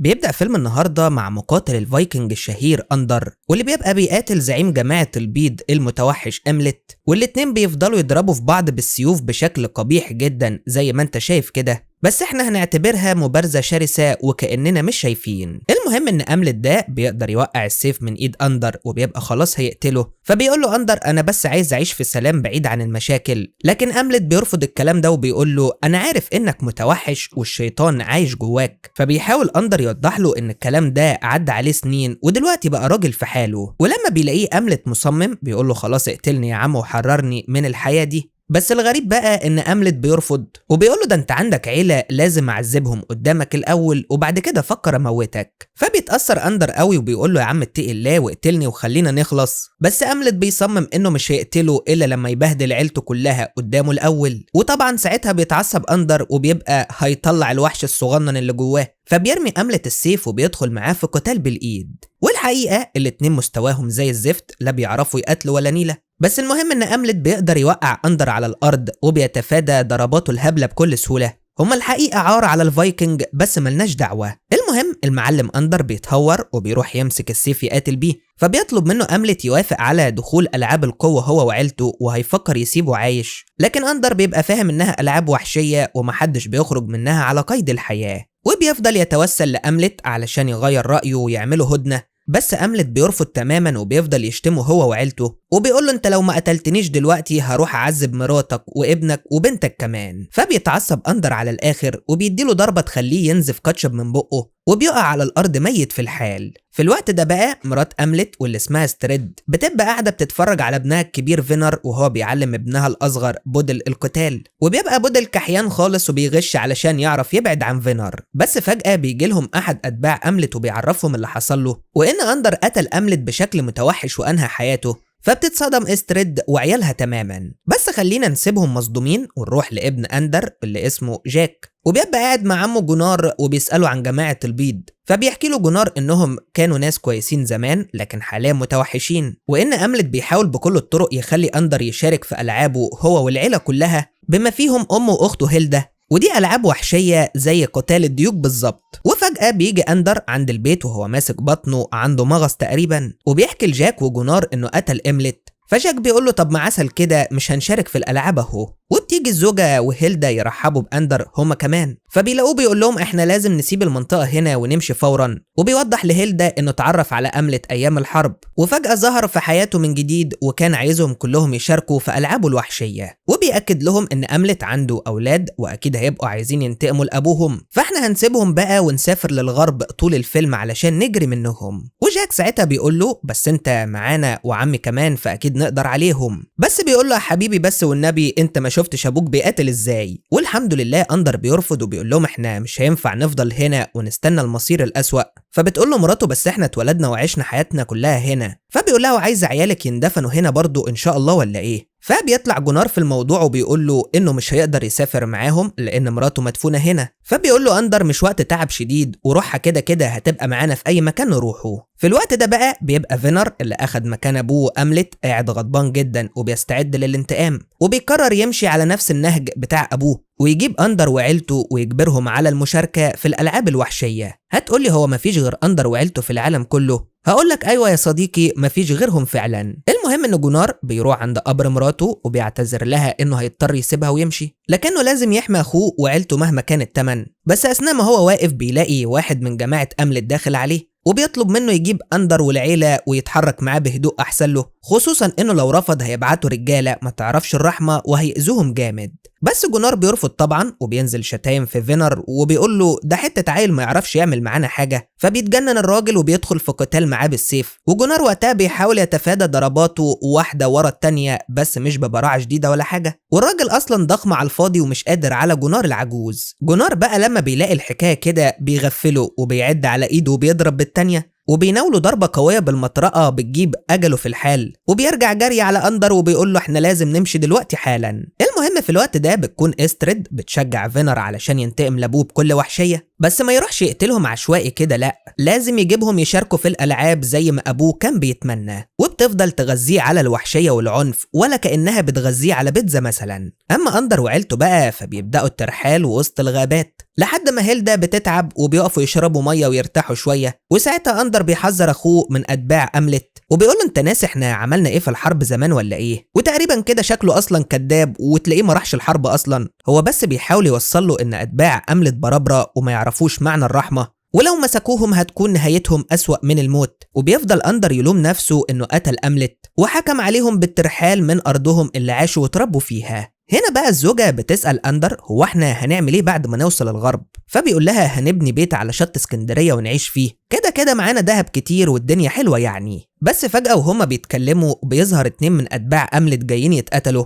بيبدأ فيلم النهاردة مع مقاتل الفايكنج الشهير أندر، واللي بيبقى بيقاتل زعيم جماعة البيض المتوحش أملت، والاتنين بيفضلوا يضربوا في بعض بالسيوف بشكل قبيح جدا زي ما انت شايف كده، بس احنا هنعتبرها مبارزة شرسة وكأننا مش شايفين. المهم ان أملت ده بيقدر يوقع السيف من ايد أندر وبيبقى خلاص هيقتله، فبيقول له أندر انا بس عايز اعيش في سلام بعيد عن المشاكل، لكن أملت بيرفض الكلام ده وبيقول له انا عارف انك متوحش والشيطان عايش جواك. فبيحاول أندر يوضح له ان الكلام ده عدى عليه سنين ودلوقتي بقى راجل في حاله، ولما بيلاقيه أملت مصمم بيقول له خلاص اقتلني يا عم وحررني من الحياة دي. بس الغريب بقى ان أملت بيرفض وبيقول له ده انت عندك عيلة لازم اعذبهم قدامك الاول وبعد كده افكر اموتك. فبيتأثر أندر قوي وبيقول له يا عم اتقي الله واقتلني وخلينا نخلص، بس أملت بيصمم انه مش هيقتله الا لما يبهدل عيلته كلها قدامه الاول، وطبعا ساعتها بيتعصب أندر وبيبقى هيطلع الوحش الصغنن اللي جواه، فبيرمي أملت السيف وبيدخل معاه في قتال بالايد. والحقيقة الاتنين مستواهم زي الزفت، لا بيعرفوا يقاتلوا ولا نيلة، بس المهم ان أملت بيقدر يوقع أندر على الارض وبيتفادى ضرباته الهبلة بكل سهولة. هما الحقيقة عار على الفايكنج بس ملناش دعوة. المهم المعلم أندر بيتهور وبيروح يمسك السيف يقاتل بيه، فبيطلب منه أملت يوافق على دخول ألعاب القوة هو وعيلته وهيفكر يسيبه عايش، لكن أندر بيبقى فاهم انها ألعاب وحشية ومحدش بيخرج منها على قيد الحياة، وبيفضل يتوسل لأملت علشان يغير رأيه ويعمله هدنة، بس أملت بيرفض تماما وبيفضل يشتمه هو وعيلته وبيقول له انت لو ما قتلتنيش دلوقتي هروح اعذب مراتك وابنك وبنتك كمان. فبيتعصب أندر على الاخر وبيديله ضربة تخليه ينزف كاتشب من بقه وبيقع على الارض ميت في الحال. في الوقت ده بقى مرات أملت واللي اسمها ستريد بتبقى قاعدة بتتفرج على ابنها الكبير فينر وهو بيعلم ابنها الأصغر بودل القتال، وبيبقى بودل كحيان خالص وبيغش علشان يعرف يبعد عن فينر، بس فجأة بيجي لهم أحد أتباع أملت وبيعرفهم اللي حصل له وإن أندر قتل أملت بشكل متوحش وأنهى حياته. فبتتصدم استريد وعيالها تماما، بس خلينا نسيبهم مصدومين ونروح لابن أندر اللي اسمه جاك، وبيبقى قاعد مع عمه جونار وبيسأله عن جماعة البيض، فبيحكي له جونار انهم كانوا ناس كويسين زمان لكن حاليا متوحشين، وان أملت بيحاول بكل الطرق يخلي أندر يشارك في ألعابه هو والعيلة كلها بما فيهم أمه وأخته هيلدا، ودي ألعاب وحشية زي قتال الديوك بالظبط. وفجأة بيجي أندر عند البيت وهو ماسك بطنه عنده مغص تقريبا، وبيحكي لجاك وجونار انه قتل أملت، فجاك بيقول له طب ما عسل كده مش هنشارك في الألعاب اهو. وبتيجي الزوجة وهيلدا يرحبوا بأندر هما كمان، فبيلاقوه بيقول لهم احنا لازم نسيب المنطقة هنا ونمشي فورا، وبيوضح لهيلدا انه اتعرف على أملت ايام الحرب وفجأة ظهر في حياته من جديد وكان عايزهم كلهم يشاركوا في ألعابه الوحشية، وبيأكد لهم ان أملت عنده اولاد واكيد هيبقوا عايزين ينتقموا لابوهم، فاحنا هنسيبهم بقى ونسافر للغرب طول الفيلم علشان نجري منهم. وجاك ساعتها بيقول له بس انت معانا وعمي كمان فاكيد نقدر عليهم، بس بيقول له يا حبيبي بس والنبي انت ما شفتش ابوك بيقاتل ازاي. والحمد لله أندر بيرفض وبيقول لهم احنا مش هينفع نفضل هنا ونستنى المصير الأسوأ. فبتقول له مراته بس احنا اتولدنا وعشنا حياتنا كلها هنا، فبيقول لها وعايز عيالك يندفنوا هنا برضو ان شاء الله ولا ايه. فبيطلع جونار في الموضوع وبيقول له انه مش هيقدر يسافر معاهم لان مراته مدفونه هنا، فبيقول له أندر مش وقت تعب شديد وروحها كده كده هتبقى معانا في اي مكان نروحه. في الوقت ده بقى بيبقى فينر اللي اخد مكان ابوه أملت قاعد غضبان جدا وبيستعد للانتقام، وبيقرر يمشي على نفس النهج بتاع ابوه ويجيب أندر وعيلته ويجبرهم على المشاركة في الألعاب الوحشية. هتقولي هو مفيش غير أندر وعيلته في العالم كله؟ هقولك أيوة يا صديقي مفيش غيرهم فعلا. المهم إن جونار بيروح عند قبر مراته وبيعتذر لها إنه هيضطر يسيبها ويمشي، لكنه لازم يحمي أخوه وعيلته مهما كان التمن. بس أثناء ما هو واقف بيلاقي واحد من جماعة أملت داخل عليه وبيطلب منه يجيب أندر والعيلة ويتحرك معاه بهدوء أحسن له، خصوصا إنه لو رفض هيبعتوا رجالة ما تعرفش الرحمة وهيأذوهم جامد. بس جونار بيرفض طبعا وبينزل شتايم في فينر وبيقول له ده حتة عيل ما يعرفش يعمل معانا حاجة، فبيتجنن الراجل وبيدخل في قتال معاه بالسيف، وجونار وقتها بيحاول يتفادى ضرباته واحدة ورا التانية بس مش ببراعة شديدة ولا حاجة، والراجل أصلا ضخم على الفاضي ومش قادر على جونار العجوز. جونار بقى لما بيلاقي الحكاية كده بيغفله وبيعد على إيده وبيضرب بالتانية وبيناوله ضربة قوية بالمطرقة بتجيب أجله في الحال، وبيرجع جري على أندر وبيقول له احنا لازم نمشي دلوقتي حالا. المهم في الوقت ده بتكون استريد بتشجع فينر علشان ينتقم لابوه بكل وحشية، بس ما يروحش يقتلهم عشوائي كده، لأ لازم يجيبهم يشاركوا في الألعاب زي ما أبوه كان بيتمنى، وبتفضل تغذيه على الوحشية والعنف ولا كأنها بتغذيه على بيتزا مثلا. أما أندر وعيلته بقى فبيبدأوا الترحال وسط الغابات لحد ما هيلدا بتتعب وبيقفوا يشربوا مية ويرتاحوا شوية، وساعتها أندر بيحذر أخوه من أتباع أملت وبيقول له أنت ناسي إحنا عملنا إيه في الحرب زمان ولا إيه؟ وتقريبا كده شكله أصلا كذاب وتلاقيه ما راحش الحرب أصلا، هو بس بيحاول يوصل له إن أتباع أملت بربرة وما يعرفوش معنى الرحمة، ولو مسكوهم هتكون نهايتهم أسوأ من الموت. وبيفضل أندر يلوم نفسه إنه قتل أملت وحكم عليهم بالترحال من أرضهم اللي عاشوا وتربوا فيها. هنا بقى الزوجة بتسأل أندر هو احنا هنعمل ايه بعد ما نوصل الغرب؟ فبيقول لها هنبني بيت على شط اسكندرية ونعيش فيه، كده كده معانا دهب كتير والدنيا حلوة يعني. بس فجأة وهما بيتكلموا بيظهر 2 من أتباع أملت جايين يتقتلوا،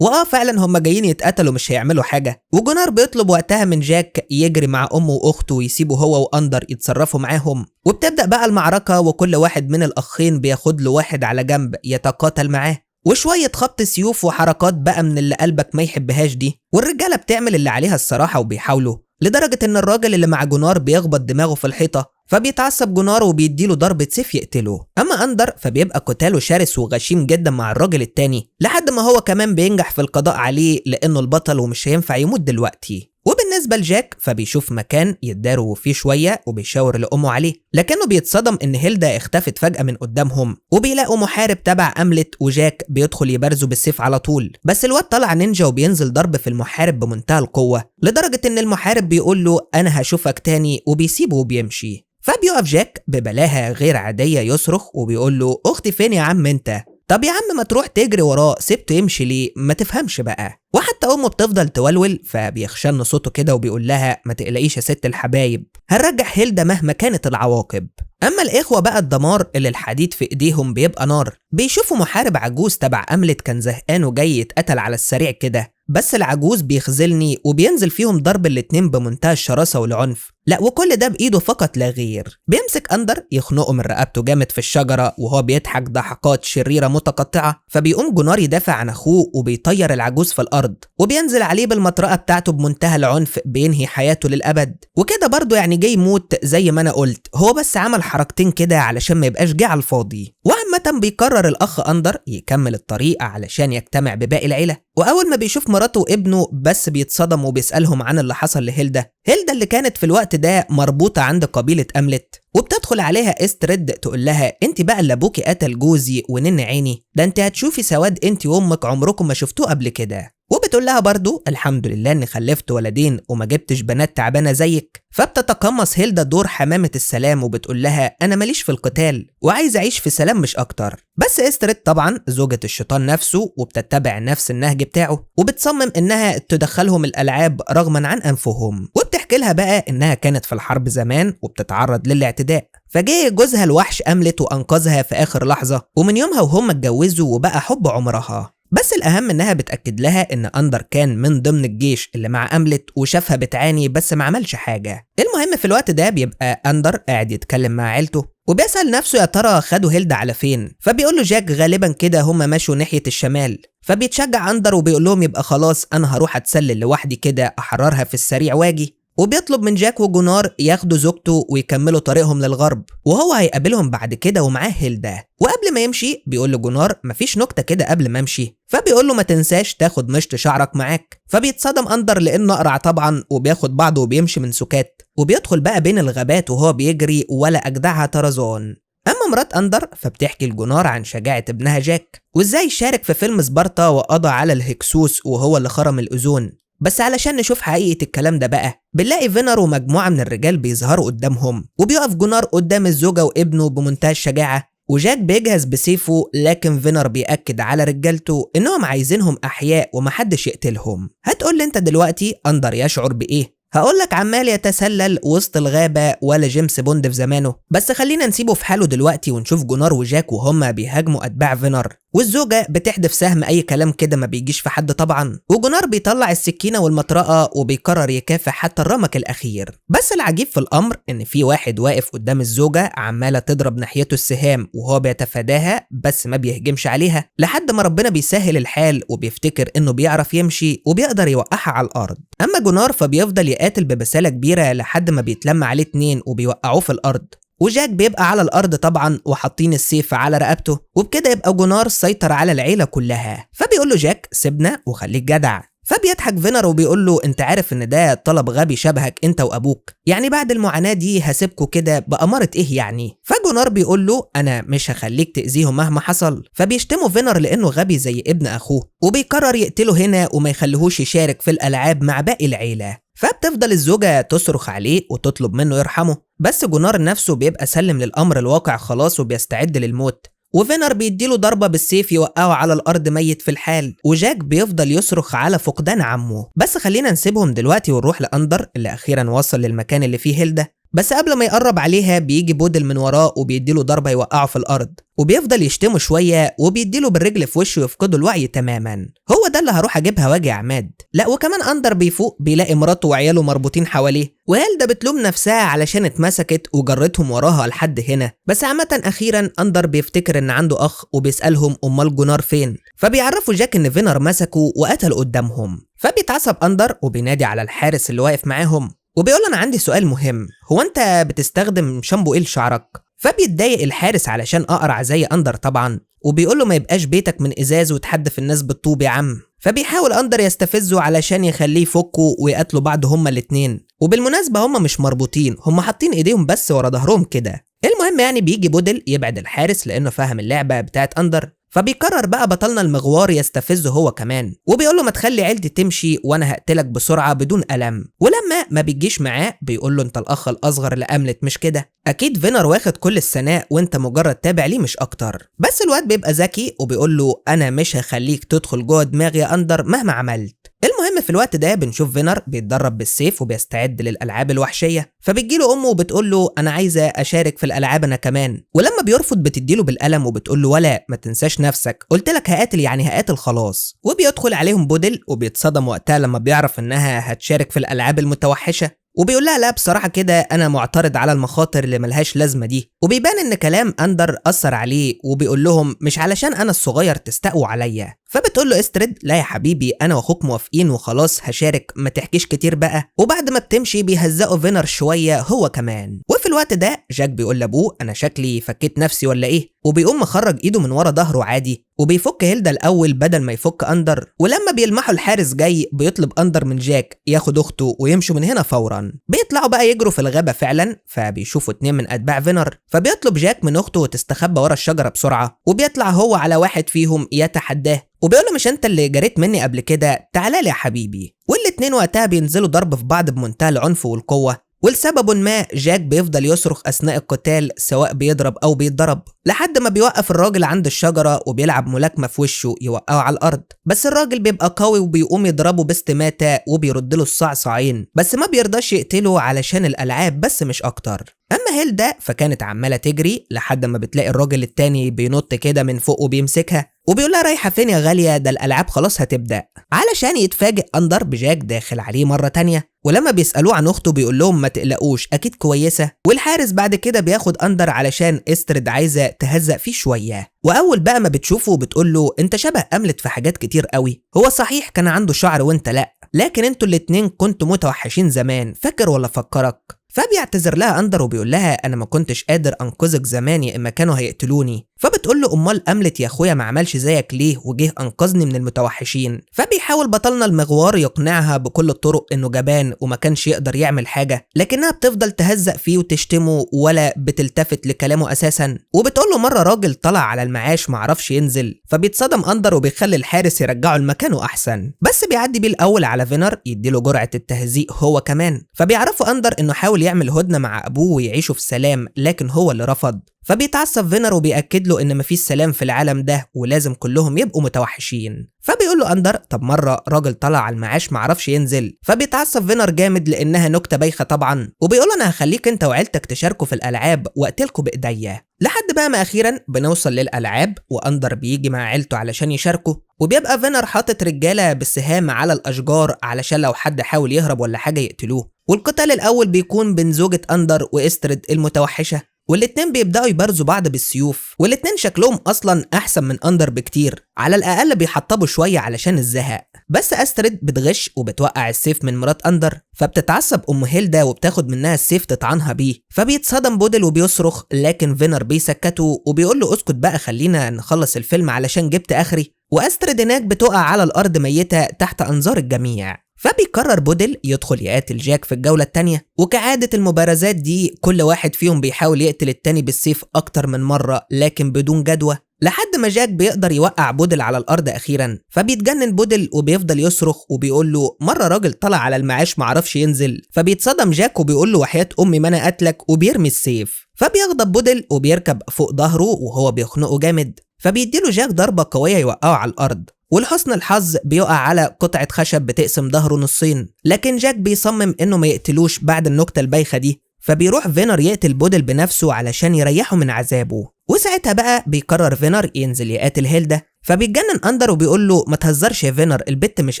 فعلا هما جايين يتقتلوا مش هيعملوا حاجة. وجونار بيطلب وقتها من جاك يجري مع أمه وأخته ويسيبوا هو وأندر يتصرفوا معاهم، وبتبدأ بقى المعركة وكل واحد من الأخين بياخد له واحد على جنب يتقاتل معاه، وشوية خبط سيوف وحركات بقى من اللي قلبك ما يحبهاش دي، والرجالة بتعمل اللي عليها الصراحة وبيحاولوا، لدرجة ان الراجل اللي مع جونار بيخبط دماغه في الحيطة فبيتعصب جونار وبيديله ضربة سيف يقتله. اما أندر فبيبقى قتاله شرس وغشيم جدا مع الراجل التاني لحد ما هو كمان بينجح في القضاء عليه لانه البطل ومش هينفع يموت دلوقتي. وبالنسبة لجاك فبيشوف مكان يتداروا فيه شوية وبيشاور لأمه عليه، لكنه بيتصدم إن هيلدا اختفت فجأة من قدامهم، وبيلاقوا محارب تبع أملت وجاك بيدخل يبارزوا بالسيف على طول، بس الواد طلع نينجا وبينزل ضرب في المحارب بمنتهى القوة لدرجة إن المحارب بيقول له أنا هشوفك تاني وبيسيبه وبيمشي. فبيقف جاك ببلاهة غير عادية يصرخ وبيقول له أختي فين يا عم أنت؟ طب يا عم ما تروح تجري وراه، سبته يمشي ليه؟ ما تفهمش بقى. وحتى امه بتفضل تولول فبيخشن صوته كده وبيقول لها ما تقلقيش يا ست الحبايب، هنرجع هيلدا مهما كانت العواقب. اما الاخوه بقى الدمار اللي الحديد في ايديهم بيبقى نار، بيشوفوا محارب عجوز تبع أملت كان زهقان وجاي يتقتل على السريع كده، بس العجوز بيخذلني وبينزل فيهم ضرب الاتنين بمنتهى الشراسه والعنف، لا وكل ده بايده فقط لا غير. بيمسك أندر يخنقه من رقبته جامد في الشجره وهو بيضحك ضحكات شريره متقطعه، فبيقوم جونار يدافع عن اخوه وبيطير العجوز في الارض وبينزل عليه بالمطرقه بتاعته بمنتهى العنف بينهي حياته للابد. وكده برضه يعني جاي يموت زي ما انا قلت، هو بس عمل حركتين كده علشان ما يبقاش جه على الفاضي. وعامه بيقرر الاخ أندر يكمل الطريق علشان يجتمع بباقي العيله، واول ما بيشوف مراته وابنه بس بيتصدم وبيسالهم عن اللي حصل لهيلدا اللي كانت في الوقت ده مربوطه عند قبيله أملت، وبتدخل عليها استريد تقول لها انت بقى اللي ابوكي قتل جوزي ونن عيني، ده انت هتشوفي سواد انت وامك عمركم ما شفتوه قبل كده. وبتقول لها برضو الحمد لله اني خلفت ولدين وما جبتش بنات تعبانه زيك. فبتتقمص هيلدا دور حمامه السلام وبتقول لها انا ماليش في القتال وعايز اعيش في سلام مش اكتر. بس استريد طبعا زوجة الشيطان نفسه وبتتبع نفس النهج بتاعه وبتصمم انها تدخلهم الالعاب رغما عن انفهم، وبتحكي لها بقى انها كانت في الحرب زمان وبتتعرض للاعتداء، فجاء جوزها الوحش أملت وانقذها في اخر لحظه، ومن يومها وهم اتجوزوا وبقى حب عمرها. بس الأهم إنها بتأكد لها إن أندر كان من ضمن الجيش اللي مع أملت وشافها بتعاني بس ما عملش حاجة. المهم في الوقت ده بيبقى أندر قاعد يتكلم مع عيلته وبيسأل نفسه يا ترى خدوا هيلدا على فين، فبيقول له جاك غالبا كده هم ماشوا ناحية الشمال، فبيتشجع أندر وبيقول لهم يبقى خلاص أنا هروح أتسلل لوحدي كده أحررها في السريع واجي. وبيطلب من جاك وجونار ياخدوا زوجته ويكملوا طريقهم للغرب وهو هيقابلهم بعد كده ومعاه هيلدا. وقبل ما يمشي بيقول لجونار مفيش نكته كده قبل ما امشي، فبيقول له ما تنساش تاخد مشط شعرك معاك. فبيتصدم أندر لانه اقرع طبعا وبياخد بعضه وبيمشي من سكات وبيدخل بقى بين الغابات وهو بيجري ولا اجدعها طرزان. اما مرات أندر فبتحكي لجونار عن شجاعه ابنها جاك وازاي شارك في فيلم سبارتا وقضى على الهكسوس وهو اللي خرم الاوزون. بس علشان نشوف حقيقة الكلام ده بقى بنلاقي فينر ومجموعة من الرجال بيظهروا قدامهم وبيقف جونار قدام الزوجة وابنه بمنتهى الشجاعة وجاك بيجهز بسيفه، لكن فينر بيأكد على رجالته انهم عايزينهم احياء ومحدش يقتلهم. هتقول لي انت دلوقتي أندر يشعر بايه؟ هقولك عمال يتسلل وسط الغابة ولا جيمس بوند في زمانه، بس خلينا نسيبه في حاله دلوقتي ونشوف جونار وجاك وهما بيهاجموا أتباع فينر. والزوجة بتحدف سهم أي كلام كده ما بيجيش في حد طبعا، وجونار بيطلع السكينة والمطرقة وبيقرر يكافح حتى الرمق الأخير. بس العجيب في الأمر إن في واحد واقف قدام الزوجة عمالة تضرب ناحيته السهام وهو بيتفاداها بس ما بيهجمش عليها، لحد ما ربنا بيسهل الحال وبيفتكر إنه بيعرف يمشي وبيقدر يوقعها على الأرض. أما جونار فبيفضل يقاتل ببسالة كبيرة لحد ما بيتلم عليه 2 وبيوقعوه في الأرض، وجاك بيبقى على الأرض طبعا وحاطين السيف على رقبته، وبكده يبقى جونار سيطر على العيلة كلها. فبيقول له جاك سيبنا وخليك جدع. فبيضحك فينر وبيقول له انت عارف ان ده طلب غبي شبهك انت وابوك، يعني بعد المعاناة دي هسيبكوا كده بأمارة ايه يعني؟ فجونار بيقول له انا مش هخليك تأذيهم مهما حصل. فبيشتموا فينر لانه غبي زي ابن اخوه، وبيقرر يقتله هنا وما يخليهوش يشارك في الالعاب مع باقي العيلة. فبتفضل الزوجة تصرخ عليه وتطلب منه يرحمه، بس جونار نفسه بيبقى سلم للأمر الواقع خلاص وبيستعد للموت، وفينر بيديله ضربة بالسيف يوقعه على الأرض ميت في الحال، وجاك بيفضل يصرخ على فقدان عمه. بس خلينا نسيبهم دلوقتي ونروح لأندر اللي أخيرا وصل للمكان اللي فيه هيلدا. بس قبل ما يقرب عليها بيجي بودل من وراه وبيديله ضربة يوقعه في الأرض، وبيفضل يشتمه شوية وبيديله بالرجل في وشه يفقده الوعي تماما. هو ده اللي هروح أجيبها واجي يا عماد. لا وكمان أندر بيفوق بيلاقي مراته وعياله مربوطين حواليه، وهيلدا بتلوم نفسها علشان اتمسكت وجرتهم وراها لحد هنا. بس عامة أخيرا أندر بيفتكر إن عنده أخ وبيسألهم أمال جونار فين، فبيعرفوا جاك إن فينر مسكه وقتل قدامهم. فبيتعصب أندر وبينادي على الحارس اللي واقف معاهم وبيقول انا عندي سؤال مهم، هو انت بتستخدم شامبو ايه لشعرك؟ فبيتضايق الحارس علشان اقرع زي أندر طبعا، وبيقول له ما يبقاش بيتك من ازاز وتحدف الناس بالطوب يا عم. فبيحاول أندر يستفزه علشان يخليه يفكوا ويقتلوا بعض هما الاتنين، وبالمناسبة هما مش مربوطين، هما حاطين ايديهم بس ورا ظهرهم كده. المهم يعني بيجي بودل يبعد الحارس لانه فاهم اللعبة بتاعت أندر، فبيقرر بقى بطلنا المغوار يستفزه هو كمان، وبيقول له ما تخلي عيلتي تمشي وانا هقتلك بسرعه بدون الم. ولما ما بيجيش معاه بيقول له انت الاخ الاصغر لأملت مش كده؟ اكيد فينر واخد كل الثناء وانت مجرد تابع ليه مش اكتر. بس الواد بيبقى ذكي وبيقول له انا مش هخليك تدخل جوه دماغي يا أندر مهما عملت. المهم في الوقت ده بنشوف فينر بيتدرب بالسيف وبيستعد للالعاب الوحشيه، فبتجيله امه وبتقول له انا عايزه اشارك في الالعاب انا كمان، ولما بيرفض بتديله بالقلم وبتقول له ولا ما تنساش نفسك، قلت لك هقاتل يعني هقاتل خلاص. وبيدخل عليهم بودل وبيتصدم وقتها لما بيعرف انها هتشارك في الالعاب المتوحشه، وبيقول لها لا بصراحة كده أنا معترض على المخاطر اللي ملهاش لازمة دي. وبيبان إن كلام أندر أثر عليه وبيقول لهم مش علشان أنا الصغير تستقوا عليا. فبتقول له استرد لا يا حبيبي أنا وأخوك موافقين وخلاص هشارك ما تحكيش كتير بقى. وبعد ما بتمشي بيهزقوا فينر شوية هو كمان. وفي الوقت ده جاك بيقول لأبوه أنا شكلي فكيت نفسي ولا إيه، وبيقوم مخرج إيده من ورا ظهره عادي وبيفك هيلدا الأول بدل ما يفك أندر. ولما بيلمحوا الحارس جاي بيطلب أندر من جاك ياخد أخته ويمشوا من هنا فورا. بيطلعوا بقى يجروا في الغابة فعلا، فبيشوفوا 2 من أتباع فينر، فبيطلب جاك من أخته تستخبى ورا الشجرة بسرعة، وبيطلع هو على واحد فيهم يتحداه وبيقول له مش انت اللي جريت مني قبل كده، تعالى لي يا حبيبي. والاتنين وقتها بينزلوا ضرب في بعض بمنتهى العنف والقوة، ولسبب ما جاك بيفضل يصرخ أثناء القتال سواء بيضرب أو بيتضرب، لحد ما بيوقف الراجل عند الشجرة وبيلعب ملاكمة في وشه يوقعه على الأرض. بس الراجل بيبقى قوي وبيقوم يضربه باستماتة وبيرد له الصعصعين، بس ما بيرضاش يقتله علشان الألعاب بس مش أكتر. أما هيلدا فكانت عمالة تجري لحد ما بتلاقي الراجل التاني بينط كده من فوق وبيمسكها وبيقول لها رايحة فين يا غالية، ده الألعاب خلاص هتبدأ. علشان يتفاجئ أندر بجاك داخل عليه مرة تانية، ولما بيسألوه عن أخته بيقول لهم ما تقلقوش أكيد كويسة. والحارس بعد كده بياخد أندر علشان استرد عايزة تهزق فيه شوية. وأول بقى ما بتشوفه بتقول له أنت شبه أملت في حاجات كتير قوي، هو صحيح كان عنده شعر وأنت لأ، لكن أنتوا الاتنين كنتوا متوحشين زمان، فاكر ولا فكرك؟ فبيعتذر لها أندر وبيقول لها أنا ما كنتش قادر أنقذك زمان يا إما كانوا هيقتلوني. فبتقول له أمال أملت يا أخويا ما عملش زيك ليه وجه أنقذني من المتوحشين. فبيحاول بطلنا المغوار يقنعها بكل الطرق إنه جبان وما كانش يقدر يعمل حاجة، لكنها بتفضل تهزق فيه وتشتمه ولا بتلتفت لكلامه أساسا. وبتقول له مرة راجل طلع على المعاش معرفش ينزل، فبيتصدم أندر وبيخلي الحارس يرجعه لمكانه أحسن، بس بيعدي بيه الأول على فينر يديله جرعة التهزيق هو كمان. فبيعرفوا أندر إنه حاول يعمل هدنة مع أبوه ويعيشوا في سلام، لكن هو اللي رفض. فبيتعصب فينر وبيأكد له ان مفيش سلام في العالم ده ولازم كلهم يبقوا متوحشين. فبيقول له اندر طب مره راجل طلع على المعاش معرفش ينزل. فبيتعصب فينر جامد لانها نكته بايخه طبعا، وبيقول انا هخليك انت وعيلتك تشاركوا في الالعاب واقتلكوا بايديا. لحد بقى ما اخيرا بنوصل للالعاب واندر بيجي مع عيلته علشان يشاركوا، وبيبقى فينر حاطط رجاله بالسهام على الاشجار علشان لو حد حاول يهرب ولا حاجه يقتلوه. والقتال الاول بيكون بين زوجة اندر واسترد المتوحشه، والاتنين بيبداوا يبارزوا بعض بالسيوف، والاتنين شكلهم اصلا احسن من اندر بكتير، على الاقل بيحطبوا شويه علشان الزهق. بس استرد بتغش وبتوقع السيف من مرات اندر، فبتتعصب ام هيلدا وبتاخد منها السيف تطعنها بيه. فبيتصدم بودل وبيصرخ، لكن فينر بيسكته وبيقول له اسكت بقى خلينا نخلص الفيلم علشان جبت اخري. واسترد هناك بتقع على الارض ميته تحت انظار الجميع. فبيقرر بودل يدخل يقاتل جاك في الجولة التانية، وكعادة المبارزات دي كل واحد فيهم بيحاول يقتل التاني بالسيف أكتر من مرة لكن بدون جدوى، لحد ما جاك بيقدر يوقع بودل على الأرض أخيرا. فبيتجنن بودل وبيفضل يصرخ وبيقول له مرة راجل طلع على المعاش معرفش ينزل. فبيتصدم جاك وبيقول له وحياة أمي ما أنا قتلك، وبيرمي السيف. فبيغضب بودل وبيركب فوق ظهره وهو بيخنقه جامد، فبيديله جاك ضربة قوية يوقعه على الأرض. ولحسن الحظ بيقع على قطعة خشب بتقسم ظهره نصين، لكن جاك بيصمم انه ما يقتلوش بعد النكتة البايخة دي. فبيروح فينر يقتل بودل بنفسه علشان يريحه من عذابه. وساعتها بقى بيقرر فينر ينزل يقاتل هيلدا. فبيتجنن اندر وبيقول له ما تهزرش يا فينر، البت مش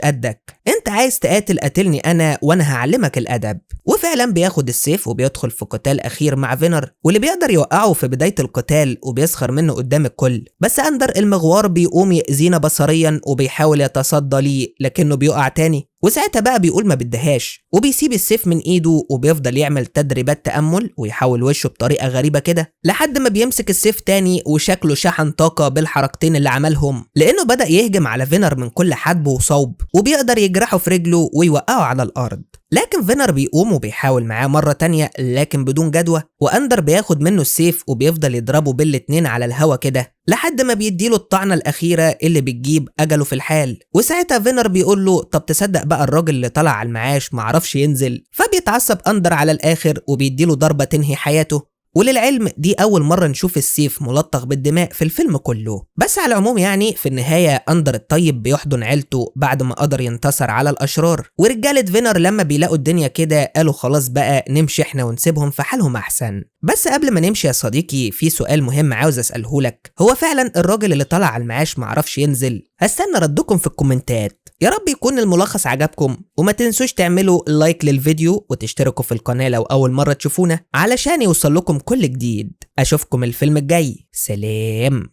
قدك، انت عايز تقاتل قاتلني انا وانا هعلمك الادب. وفعلا بياخد السيف وبيدخل في قتال اخير مع فينر، واللي بيقدر يوقعه في بداية القتال وبيسخر منه قدام الكل. بس اندر المغوار بيقوم يأذينا بصريا وبيحاول يتصدى ليه لكنه بيقع تاني. وساعتها بقى بيقول ما بدهاش وبيسيب السيف من ايده وبيفضل يعمل تدريبات تأمل ويحول وشه بطريقة غريبة كده لحد ما بيمسك السيف تاني وشكله شحن طاقة بالحركتين اللي عملهم، لانه بدأ يهجم على فينر من كل حدب وصوب وبيقدر يجرحه في رجله ويوقعه على الارض. لكن فينر بيقوم وبيحاول معاه مرة تانية لكن بدون جدوى، واندر بياخد منه السيف وبيفضل يضربه بالاتنين على الهوا كده لحد ما بيديله الطعنة الأخيرة اللي بتجيب أجله في الحال. وساعتها فينر بيقول له طب تصدق بقى الراجل اللي طلع على المعاش معرفش ينزل. فبيتعصب أندر على الآخر وبيديله ضربة تنهي حياته. وللعلم دي أول مرة نشوف السيف ملطخ بالدماء في الفيلم كله. بس على العموم يعني في النهاية أندر الطيب بيحضن عيلته بعد ما قدر ينتصر على الأشرار، ورجالة فينر لما بيلاقوا الدنيا كده قالوا خلاص بقى نمشي احنا ونسيبهم في حالهم أحسن. بس قبل ما نمشي يا صديقي في سؤال مهم عاوز أسأله لك، هو فعلا الراجل اللي طلع على المعاش معرفش ينزل؟ هستنى ردكم في الكومنتات. يا رب يكون الملخص عجبكم، وما تنسوش تعملوا لايك للفيديو وتشتركوا في القناة لو أول مرة تشوفونا علشان يوصل لكم كل جديد. أشوفكم الفيلم الجاي، سلام.